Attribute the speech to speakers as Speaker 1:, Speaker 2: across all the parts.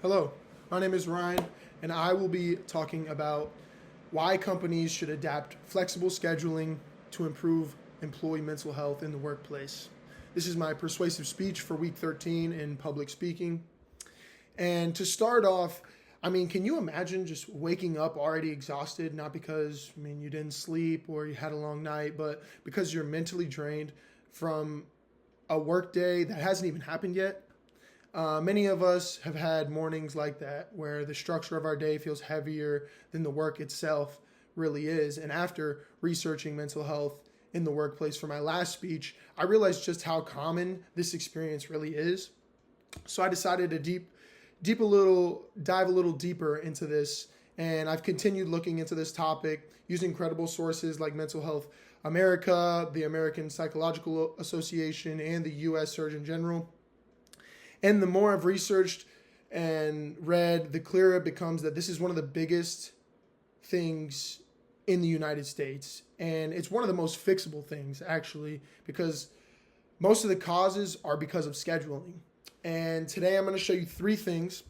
Speaker 1: Hello, my name is Ryan, and I will be talking about why companies should adapt flexible scheduling to improve employee mental health in the workplace. This is my persuasive speech for week 13 in public speaking. And to start off, can you imagine just waking up already exhausted, not because, you didn't sleep or you had a long night, but because you're mentally drained from a work day that hasn't even happened yet? Many of us have had mornings like that where the structure of our day feels heavier than the work itself really is. And after researching mental health in the workplace for my last speech, I realized just how common this experience really is. So I decided to dive a little deeper into this. And I've continued looking into this topic using credible sources like Mental Health America, the American Psychological Association, and the U.S. Surgeon General. And the more I've researched and read, the clearer it becomes that this is one of the biggest things in the United States. And it's one of the most fixable things, actually, because most of the causes are because of scheduling. And today I'm going to show you three things.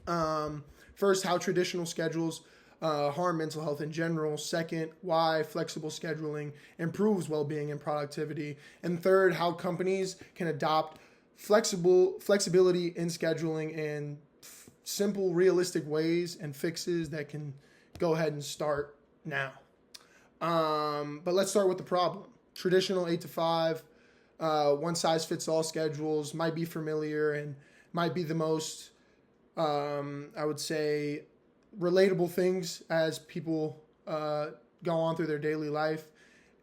Speaker 1: First, how traditional schedules harm mental health in general. Second, why flexible scheduling improves well-being and productivity. And third, how companies can adopt flexibility in scheduling and simple, realistic ways and fixes that can go ahead and start now. But let's start with the problem. Traditional 8 to 5, one-size-fits-all schedules might be familiar and might be the most, I would say, relatable things as people go on through their daily life.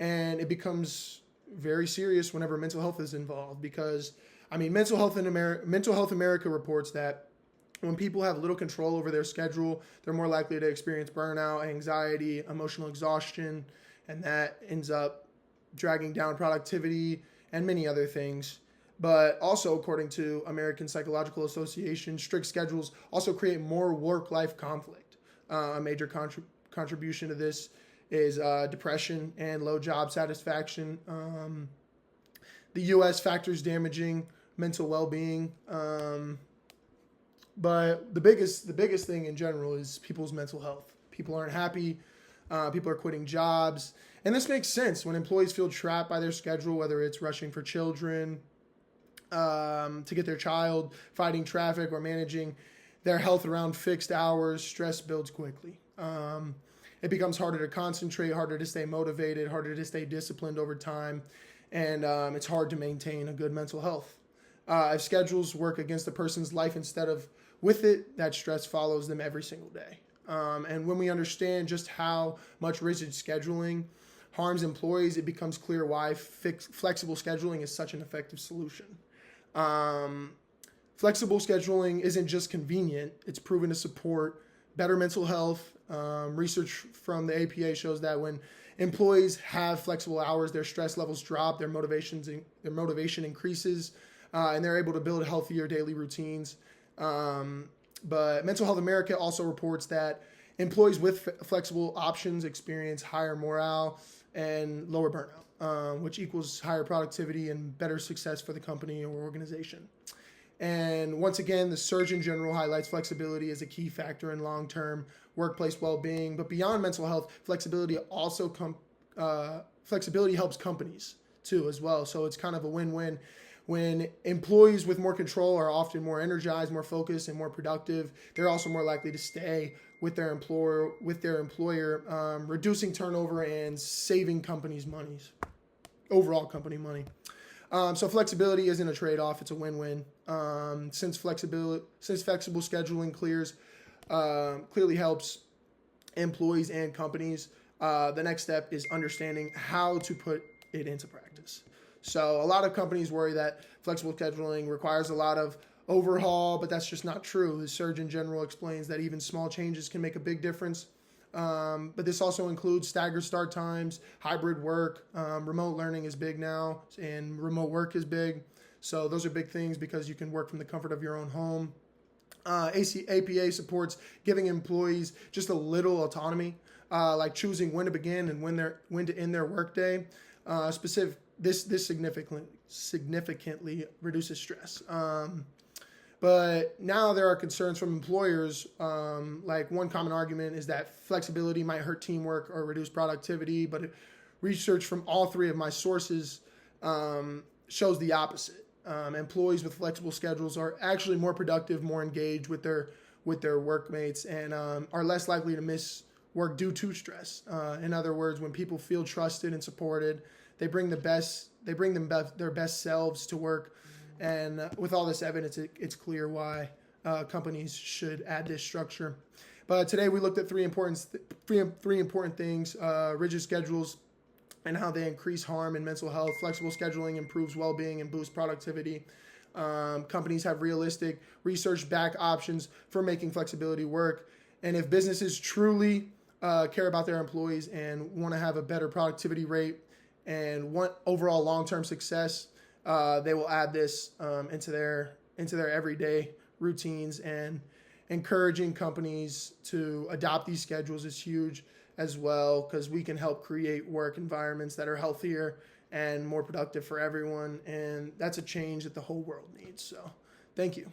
Speaker 1: And it becomes very serious whenever mental health is involved because Mental Health America reports that when people have little control over their schedule, they're more likely to experience burnout, anxiety, emotional exhaustion, and that ends up dragging down productivity and many other things. But also, according to American Psychological Association, strict schedules also create more work-life conflict. A major contribution to this is depression and low job satisfaction. The U.S. factors damaging mental well-being, but the biggest thing in general is people's mental health. People aren't happy. People are quitting jobs, and this makes sense when employees feel trapped by their schedule, whether it's rushing for children to get their child, fighting traffic, or managing their health around fixed hours. Stress builds quickly. It becomes harder to concentrate, harder to stay motivated, harder to stay disciplined over time. And it's hard to maintain a good mental health. If schedules work against a person's life instead of with it, that stress follows them every single day. And when we understand just how much rigid scheduling harms employees, it becomes clear why flexible scheduling is such an effective solution. Flexible scheduling isn't just convenient, it's proven to support better mental health. Research from the APA shows that when employees have flexible hours, their stress levels drop, their motivation increases, and they're able to build healthier daily routines. But Mental Health America also reports that employees with flexible options experience higher morale and lower burnout, which equals higher productivity and better success for the company or organization. And once again, the Surgeon General highlights flexibility as a key factor in long-term workplace well-being. But beyond mental health, flexibility helps companies too as well. So it's kind of a win-win. When employees with more control are often more energized, more focused, and more productive, they're also more likely to stay with their employer, reducing turnover and saving companies' monies, overall company money. So flexibility isn't a trade-off; it's a win-win. Since flexible scheduling clearly helps employees and companies, the next step is understanding how to put it into practice. So a lot of companies worry that flexible scheduling requires a lot of overhaul, but that's just not true. The Surgeon General explains that even small changes can make a big difference. But this also includes staggered start times, hybrid work, remote learning is big now, and remote work is big. So those are big things because you can work from the comfort of your own home. APA supports giving employees just a little autonomy, like choosing when to begin and when to end their workday. This significantly reduces stress. But now there are concerns from employers. Like one common argument is that flexibility might hurt teamwork or reduce productivity. But research from all three of my sources shows the opposite. Employees with flexible schedules are actually more productive, more engaged with their workmates, and are less likely to miss work due to stress. In other words, when people feel trusted and supported, they bring their best selves to work. And with all this evidence, it's clear why companies should add this structure. But today we looked at three important things: rigid schedules and how they increase harm and mental health. Flexible scheduling improves well-being and boosts productivity. Companies have realistic, research-backed options for making flexibility work. And if businesses truly care about their employees and want to have a better productivity rate and want overall long-term success, they will add this into their everyday routines. And encouraging companies to adopt these schedules is huge as well, because we can help create work environments that are healthier and more productive for everyone. And that's a change that the whole world needs. So thank you.